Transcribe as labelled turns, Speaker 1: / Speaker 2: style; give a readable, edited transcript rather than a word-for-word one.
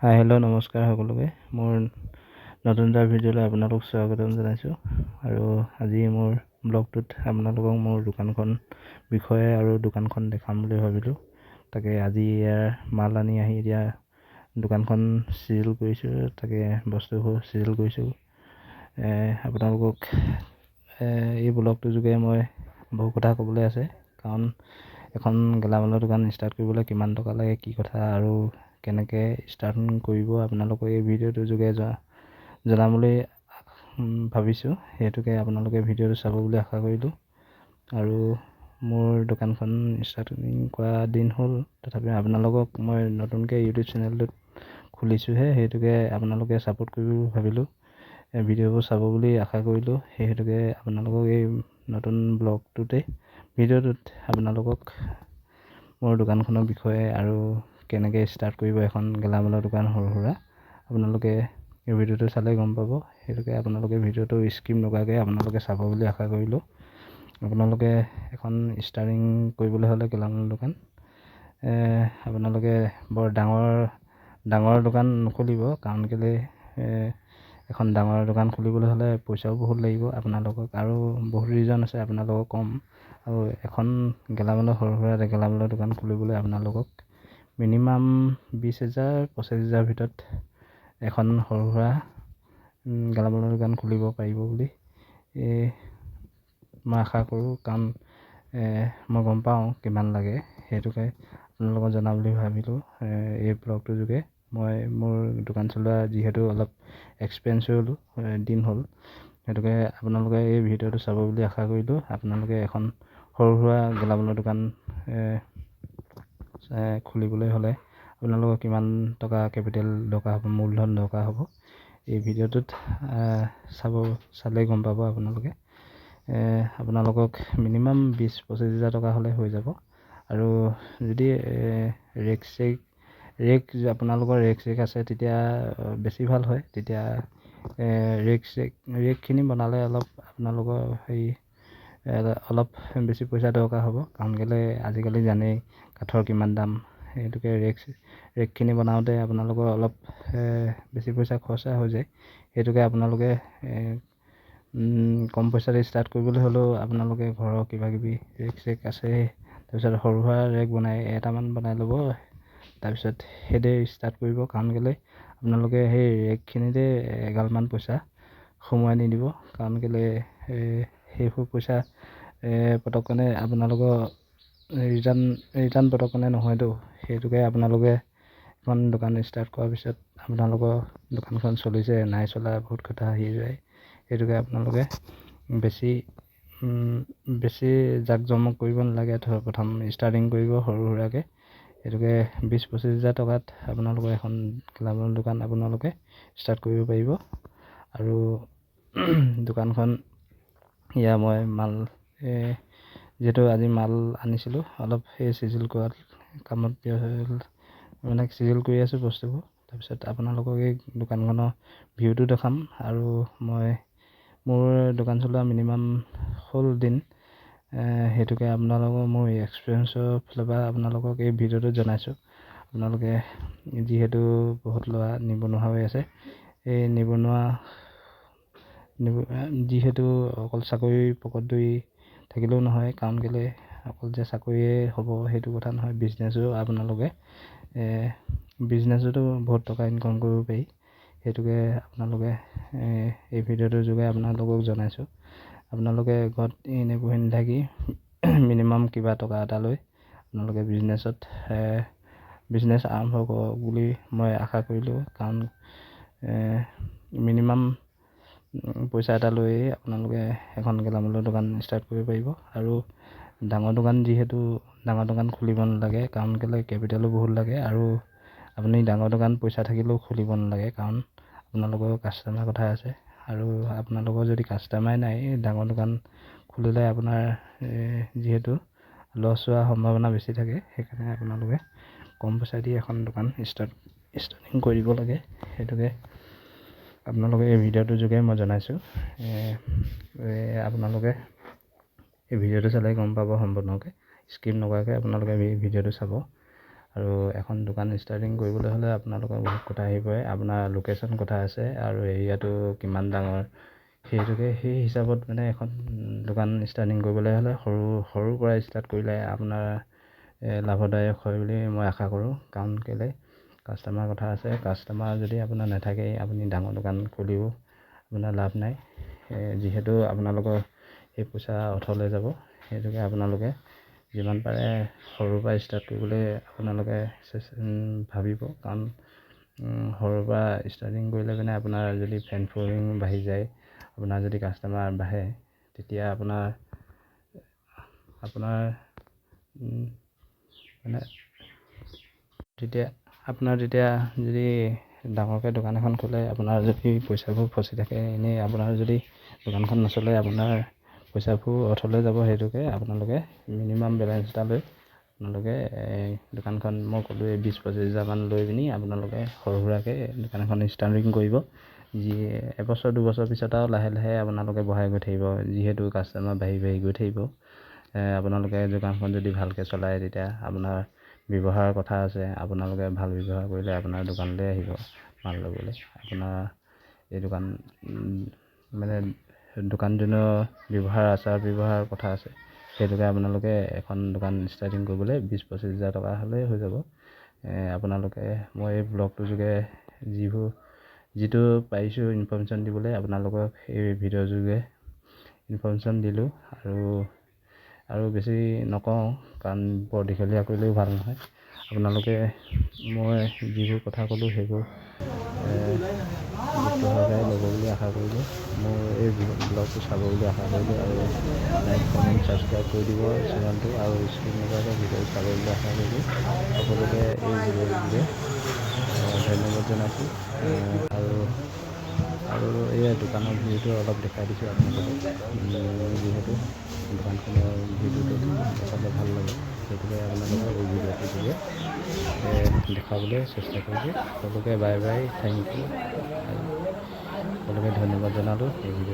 Speaker 1: Hi hello' নমস্কাৰ সকলোকে। মোৰ নতুন এটা ভিডিঅ'লৈ আপোনালোক স্বাগতম জনাইছোঁ। আৰু আজি মোৰ ব্লগটোত আপোনালোকক মোৰ দোকানখন বিষয়ে আৰু দোকানখন দেখাম বুলি ভাবিলোঁ। তাকে আজি ইয়াৰ মাল আনি আহি এতিয়া দোকানখন চিজিল কৰিছোঁ, তাকে বস্তুবোৰ চিজিল কৰিছোঁ। আপোনালোকক এই ব্লগটোৰ যোগে মই বহু কথা ক'বলৈ আছে, কাৰণ এখন গেলামালৰ দোকান ষ্টাৰ্ট কৰিবলৈ কিমান টকা লাগে, কি কথা আৰু কেনেকৈ ষ্টাৰ্ট কৰিব আপোনালোকক এই ভিডিঅ'টোৰ যোগে জনাবলৈ ভাবিছোঁ। সেইটোকে আপোনালোকে ভিডিঅ'টো চাব বুলি আশা কৰিলোঁ। আৰু মোৰ দোকানখন ষ্টাৰ্টিং কৰা দিন হ'ল, তথাপিও আপোনালোকক মই নতুনকৈ ইউটিউব চেনেলটোত খুলিছোঁহে, সেইটোকে আপোনালোকে ছাপোৰ্ট কৰিব ভাবিলোঁ। ভিডিঅ'বোৰ চাব বুলি আশা কৰিলোঁ। সেইটোকে আপোনালোকক এই নতুন ভিডিঅ'টোত আপোনালোকক মোৰ দোকানখনৰ বিষয়ে আৰু কেনেকৈ ষ্টাৰ্ট কৰিব এখন গেলামালৰ দোকান সৰু সুৰা, আপোনালোকে এই ভিডিঅ'টো চালে গম পাব। সেইটোকে আপোনালোকে ভিডিঅ'টো স্কিপ নকৰাকৈ আপোনালোকে চাব বুলি আশা কৰিলোঁ। আপোনালোকে এখন ষ্টাৰ্টিং কৰিবলৈ হ'লে গেলামালৰ দোকান আপোনালোকে বৰ ডাঙৰ দোকান নুখুলিব, কাৰণ কেলৈ এখন ডাঙৰ দোকান খুলিবলৈ হ'লে পইচাও বহুত লাগিব আপোনালোকক, আৰু বহুত ৰিজন আছে আপোনালোকক ক'ম। আৰু এখন সৰু সুৰা গেলামালৰ দোকান খুলিবলৈ আপোনালোকক মিনিমাম 20,000-25,000 ভিতৰত এখন সৰু সুৰা গেলামালৰ দোকান খুলিব পাৰিব বুলি মই আশা কৰোঁ, কাৰণ মই গম পাওঁ কিমান লাগে। সেইটোকে আপোনালোকক জনাম বুলি ভাবিলোঁ। এই ব্লগটোৰ যোগে মই মোৰ দোকান চলোৱা যিহেতু অলপ এক্সপেৰিয়েঞ্চ দিন হ'ল, সেইটোকে আপোনালোকে এই ভিডিঅ'টো চাব বুলি আশা কৰিলোঁ। আপোনালোকে এখন সৰু সুৰা গেলামালৰ দোকান খুলিবলৈ হ'লে আপোনালোকৰ কিমান টকা কেপিটেল দৰকাৰ হ'ব, মূলধন দৰকাৰ হ'ব, এই ভিডিঅ'টোত চালে গম পাব আপোনালোকে। আপোনালোকক মিনিমাম 20-25,000 টকা হ'লে হৈ যাব। আৰু যদি আপোনালোকৰ ৰেক আছে তেতিয়া বেছি ভাল হয়। তেতিয়া ৰেকখিনি বনালে আপোনালোকৰ অলপ বেছি পইচা দৰকাৰ হ'ব, কাৰণ কেলৈ আজিকালি জানেই কাঠৰ কিমান দাম। সেইটোকে ৰেকখিনি বনাওঁতে আপোনালোকৰ অলপ বেছি পইচা খৰচা হৈ যায়। সেইটোকে আপোনালোকে কম পইচাতে ষ্টাৰ্ট কৰিবলৈ হ'লেও আপোনালোকে ঘৰৰ কিবাকিবি ৰেক আছে, তাৰপিছত সৰু সুৰা ৰেক এটামান বনাই ল'ব, তাৰপিছত সেইদৰে ষ্টাৰ্ট কৰিব। কাৰণ কেলৈ আপোনালোকে সেই ৰেকখিনিতে এগালমান পইচা সোমোৱাই নিদিব, কাৰণ কেলৈ সেইবোৰ পইচা পটকনে আপোনালোকৰ ৰিটাৰ্ণ পটকনে নহয়তো। সেইটোকে আপোনালোকে এখন দোকান ষ্টাৰ্ট কৰাৰ পিছত আপোনালোকৰ দোকানখন চলিছে নাই চলা বহুত কথা আহি যায়। সেইটোকে আপোনালোকে বেছি জাক জমক কৰিব নালাগে। প্ৰথম ষ্টাৰ্টিং কৰিব সৰু সুৰাকৈ। সেইটোকে 20-25,000 টকাত আপোনালোকৰ এখন গেলামালৰ দোকান আপোনালোকে ষ্টাৰ্ট কৰিব পাৰিব। আৰু দোকানখন মই যিহেতু আজি মাল আনিছিলোঁ, অলপ সেই চিজিল কৰাত কামত চিজিল কৰি আছোঁ বস্তুবোৰ। তাৰপিছত আপোনালোকক এই দোকানখনৰ ভিউটো দেখাম। আৰু মই মোৰ দোকান চলোৱা মিনিমাম হ'ল দিন, সেইটোকে আপোনালোকৰ মোৰ এক্সপিৰিয়েঞ্চৰ ফালৰ পৰা আপোনালোকক এই ভিডিঅ'টো জনাইছোঁ। আপোনালোকে যিহেতু বহুত ল'ৰা নিবনুৱা হৈ আছে, এই যিহেতু অকল চাকৰি পকৰত দৌৰি থাকিলেও নহয়, কাৰণ কেলৈ অকল যে চাকৰিয়ে হ'ব সেইটো কথা নহয়। বিজনেছতো বহুত টকা ইনকাম কৰিব পাৰি। সেইটোকে আপোনালোকে এই ভিডিঅ'টোৰ যোগে আপোনালোকক জনাইছোঁ। আপোনালোকে ঘৰত এনেই বহি নাথাকি মিনিমাম কিবা টকা এটা লৈ আপোনালোকে বিজনেছ আৰম্ভ কৰক বুলি মই আশা কৰিলোঁ, কাৰণ মিনিমাম পইচা এটা লৈয়ে আপোনালোকে এখন গেলামালৰ দোকান ষ্টাৰ্ট কৰিব পাৰিব। আৰু ডাঙৰ দোকান খুলিব নালাগে, কাৰণ কেলৈ কেপিটেলো বহুত লাগে। আৰু আপুনি ডাঙৰ দোকান পইচা থাকিলেও খুলিব নালাগে, কাৰণ আপোনালোকৰ কাষ্টমাৰ কথা আছে। আৰু আপোনালোকৰ যদি কাষ্টমাৰে নাই, ডাঙৰ দোকান খুলিলে আপোনাৰ যিহেতু লছ হোৱাৰ সম্ভাৱনা বেছি থাকে। সেইকাৰণে আপোনালোকে কম পইচা দি এখন দোকান ষ্টাৰ্টিং কৰিব লাগে। সেইটোকে আপোনালোকে এই ভিডিঅ'টোৰ যোগে মই জনাইছোঁ। আপোনালোকে এই ভিডিঅ'টো চালে গম পাব সম্পূৰ্ণকৈ, স্কিপ নকৰাকৈ আপোনালোকে এই ভিডিঅ'টো চাব। আৰু এখন দোকান ষ্টাৰ্টিং কৰিবলৈ হ'লে আপোনালোকৰ বহুত কথা আহি পৰে। আপোনাৰ লোকেশ্যন কথা আছে আৰু এৰিয়াটো কিমান ডাঙৰ, সেই হিচাপত মানে এখন দোকান ষ্টাৰ্টিং কৰিবলৈ হ'লে সৰুৰ পৰা ষ্টাৰ্ট কৰিলে আপোনাৰ লাভদায়ক হয় বুলি মই আশা কৰোঁ। কাৰণ কেলৈ কাষ্টমাৰ কথা আছে। কাষ্টমাৰ যদি আপোনাৰ নাথাকেই, আপুনি ডাঙৰ দোকান খুলিও আপোনাৰ লাভ নাই। যিহেতু আপোনালোকৰ সেই পইচা অথলে যাব, সেইটোকে আপোনালোকে যিমান পাৰে সৰুৰ পৰা ষ্টাৰ্ট কৰিবলৈ আপোনালোকে ভাবিব। কাৰণ সৰুৰ পৰা ষ্টাৰ্টিং কৰিলে মানে আপোনাৰ যদি ফ্ৰেণ্ড ফলোৱিং বাঢ়ি যায়, আপোনাৰ যদি কাষ্টমাৰ বাঢ়ে, তেতিয়া আপোনাৰ মানে তেতিয়া যদি ডাঙৰকৈ দোকান এখন খোলে, আপোনাৰ যদি পইচাবোৰ ফচি থাকে, এনেই আপোনাৰ যদি দোকানখন নচলে, আপোনাৰ পইচাবোৰ অথলে যাব। সেইটোকে আপোনালোকে মিনিমাম বেলেঞ্চ এটা লৈ আপোনালোকে দোকানখন মই ক'লোৱেই 20-25 হাজাৰমান লৈ পিনি আপোনালোকে সৰু সুৰাকৈ দোকান এখন ষ্টাৰ্টিং কৰিব। এবছৰ 2 বছৰ পিছত আৰু লাহে লাহে আপোনালোকে বঢ়াই গৈ থাকিব। যিহেতু কাষ্টমাৰ বাঢ়ি গৈ থাকিব। আপোনালোকে দোকানখন যদি ভালকৈ চলায়, তেতিয়া আপোনাৰ ব্যৱহাৰৰ কথা আছে। আপোনালোকে ভাল ব্যৱহাৰ কৰিলে আপোনাৰ দোকানলৈ আহিব মাল ল'বলৈ। আপোনাৰ এই দোকান মানে দোকানজনৰ ব্যৱহাৰ, আচাৰ ব্যৱহাৰৰ কথা আছে। সেইটোকে আপোনালোকে এখন দোকান ষ্টাৰ্টিং কৰিবলৈ 20-25 হাজাৰ টকা হ'লেই হৈ যাব। আপোনালোকে মই এই ব্লগটোৰ যোগে যিটো পাৰিছোঁ ইনফৰ্মেশ্যন দিবলৈ, আপোনালোকক এই ভিডিঅ'ৰ যোগে ইনফৰ্মেশ্যন দিলোঁ। আৰু বেছি নকওঁ, কাৰণ বৰ দীঘলীয়া কৰিলেও ভাল নহয়। আপোনালোকে মই যিবোৰ কথা ক'লোঁ সেইবোৰ গুৰুত্ব সহকাৰে ল'ব বুলি আশা কৰিলোঁ। মোৰ এই ব্লগটো চাব বুলি আশা কৰিলোঁ। আৰু লাইক, কমেণ্ট, ছাবস্ক্ৰাইব কৰি দিব চেনেলটো, আৰু স্কিপ নকৰাকৈ ভিডিঅ' চাব বুলি আশা কৰিলোঁ। সকলোকে এই ভিডিঅ'ৰ যোগে ধন্যবাদ জনাইছোঁ। আৰু এই দোকানৰ ভিউটো অলপ দেখাই দিছোঁ আপোনালোকক। যিহেতু দোকানখনৰ ভিডিঅ'টো দেখালে ভাল লাগে, সেইটোকে আপোনালোকক এই ভিডিঅ'টোৰ যোগে দেখাবলৈ চেষ্টা কৰিছোঁ। সকলোকে বাই বাই, থেংক ইউ। সকলোকে ধন্যবাদ জনালোঁ এই ভিডিঅ'টো